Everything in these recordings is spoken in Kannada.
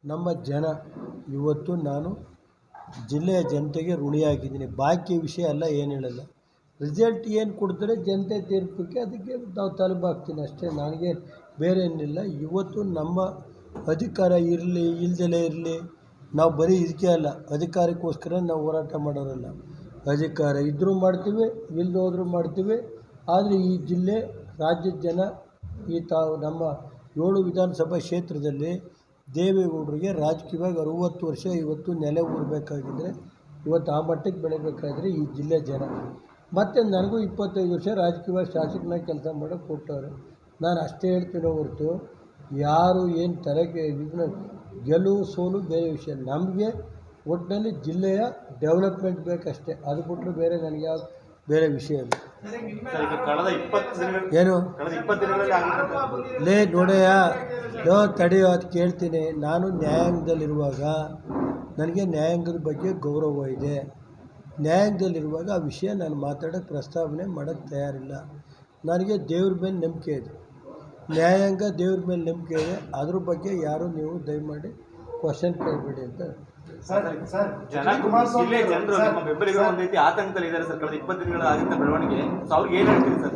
ನಮ್ಮ ಜನ ಇವತ್ತು ನಾನು ಜಿಲ್ಲೆಯ ಜನತೆಗೆ ಋಣಿಯಾಗಿದ್ದೀನಿ. ಬಾಕಿ ವಿಷಯ ಎಲ್ಲ ಏನು ಹೇಳಲ್ಲ. ರಿಸಲ್ಟ್ ಏನು ಕೊಡ್ತಾರೆ ಜನತೆ ತೀರ್ಪಕ್ಕೆ ಅದಕ್ಕೆ ನಾವು ತಲೆಬಾಗ್ತೀನಿ ಅಷ್ಟೇ. ನನಗೆ ಬೇರೆ ಏನಿಲ್ಲ. ಇವತ್ತು ನಮ್ಮ ಅಧಿಕಾರ ಇರಲಿ ಇಲ್ದಲೇ ಇರಲಿ, ನಾವು ಬರೀ ಇದಕ್ಕೆ ಅಲ್ಲ, ಅಧಿಕಾರಕ್ಕೋಸ್ಕರ ನಾವು ಹೋರಾಟ ಮಾಡೋರಲ್ಲ. ಅಧಿಕಾರ ಇದ್ದರೂ ಮಾಡ್ತೀವಿ, ಇಲ್ಲದೆ ಹೋದರೂ ಮಾಡ್ತೀವಿ. ಆದರೆ ಈ ಜಿಲ್ಲೆ ರಾಜ್ಯದ ಜನ ನಮ್ಮ 7 ವಿಧಾನಸಭಾ ಕ್ಷೇತ್ರದಲ್ಲಿ ದೇವೇಗೌಡರಿಗೆ ರಾಜಕೀಯವಾಗಿ 60 ವರ್ಷ ಇವತ್ತು ನೆಲೆ ಊರಬೇಕಾಗಿದ್ದರೆ, ಇವತ್ತು ಆ ಮಟ್ಟಕ್ಕೆ ಬೆಳಿಬೇಕಾದ್ರೆ ಈ ಜಿಲ್ಲೆ ಜನ ಮತ್ತು ನನಗೂ 25 ವರ್ಷ ರಾಜಕೀಯವಾಗಿ ಶಾಸಕನಾಗಿ ಕೆಲಸ ಮಾಡೋಕ್ಕೆ ಕೊಟ್ಟವ್ರೆ. ನಾನು ಅಷ್ಟೇ ಹೇಳ್ತೀನೋ ಹೊರತು ಯಾರು ಏನು ತಲೆಗೆ ಇದನ್ನ ಗೆಲುವು ಸೋಲು ಬೇರೆ ವಿಷಯ. ನಮಗೆ ಒಟ್ಟಿನಲ್ಲಿ ಜಿಲ್ಲೆಯ ಡೆವಲಪ್ಮೆಂಟ್ ಬೇಕಷ್ಟೇ. ಅದು ಬಿಟ್ಟರೆ ಬೇರೆ ನನಗೆ ಯಾವ ಬೇರೆ ವಿಷಯ ಇಲ್ಲ. ಏನು ನೋಡೆಯ ತಡೆಯೋ ಅದು ಕೇಳ್ತೀನಿ. ನಾನು ನ್ಯಾಯಾಂಗದಲ್ಲಿರುವಾಗ ನನಗೆ ನ್ಯಾಯಾಂಗದ ಬಗ್ಗೆ ಗೌರವ ಇದೆ. ನ್ಯಾಯಾಂಗದಲ್ಲಿರುವಾಗ ಆ ವಿಷಯ ನಾನು ಮಾತಾಡೋಕ್ಕೆ ಪ್ರಸ್ತಾವನೆ ಮಾಡೋಕ್ಕೆ ತಯಾರಿಲ್ಲ. ನನಗೆ ದೇವ್ರ ಮೇಲೆ ನಂಬಿಕೆ ಇದೆ. ನ್ಯಾಯಾಂಗ ದೇವ್ರ ಮೇಲೆ ನಂಬಿಕೆ ಇದೆ. ಅದ್ರ ಬಗ್ಗೆ ಯಾರು ನೀವು ದಯಮಾಡಿ ಕ್ವಶನ್ ಕೇಳಬೇಡಿ ಅಂತ.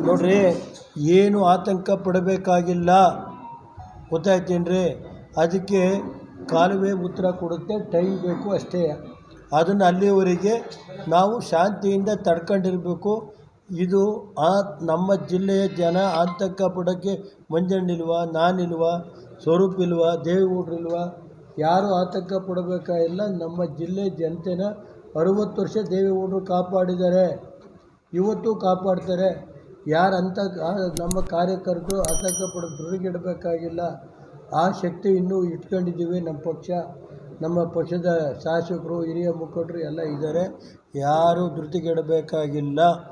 ನೋಡ್ರಿ, ಏನು ಆತಂಕ ಪಡಬೇಕಾಗಿಲ್ಲ, ಗೊತ್ತಾಯ್ತೇನ್ರಿ? ಅದಕ್ಕೆ ಕಾಲುವೆ ಉತ್ತರ ಕೊಡುತ್ತೆ, ಟೈಮ್ ಬೇಕು ಅಷ್ಟೇ. ಅದನ್ನು ಅಲ್ಲಿವರೆಗೆ ನಾವು ಶಾಂತಿಯಿಂದ ತಡ್ಕೊಂಡಿರಬೇಕು. ಇದು ನಮ್ಮ ಜಿಲ್ಲೆಯ ಜನ ಆತಂಕ ಪಡೋಕ್ಕೆ ಮಂಜಣ್ಣಿಲ್ವಾ, ನಾನಿಲ್ವಾ, ಸ್ವರೂಪ್ ಇಲ್ವಾ, ದೇವೇಗೌಡರಿಲ್ವಾ, ಯಾರೂ ಆತಂಕ ಪಡಬೇಕಾಗಿಲ್ಲ. ನಮ್ಮ ಜಿಲ್ಲೆ ಜನತೆನ 60 ವರ್ಷ ದೇವೇಗೌಡರು ಕಾಪಾಡಿದ್ದಾರೆ, ಇವತ್ತು ಕಾಪಾಡ್ತಾರೆ. ಯಾರು ನಮ್ಮ ಕಾರ್ಯಕರ್ತರು ಆತಂಕ ಪಡೋದು ಧೃತಿಗೆಡಬೇಕಾಗಿಲ್ಲ. ಆ ಶಕ್ತಿ ಇನ್ನೂ ಇಟ್ಕೊಂಡಿದ್ದೀವಿ. ನಮ್ಮ ಪಕ್ಷದ ಶಾಸಕರು, ಹಿರಿಯ ಮುಖಂಡರು ಎಲ್ಲ ಇದ್ದಾರೆ. ಯಾರೂ ಧೃತಿಗೆಡಬೇಕಾಗಿಲ್ಲ.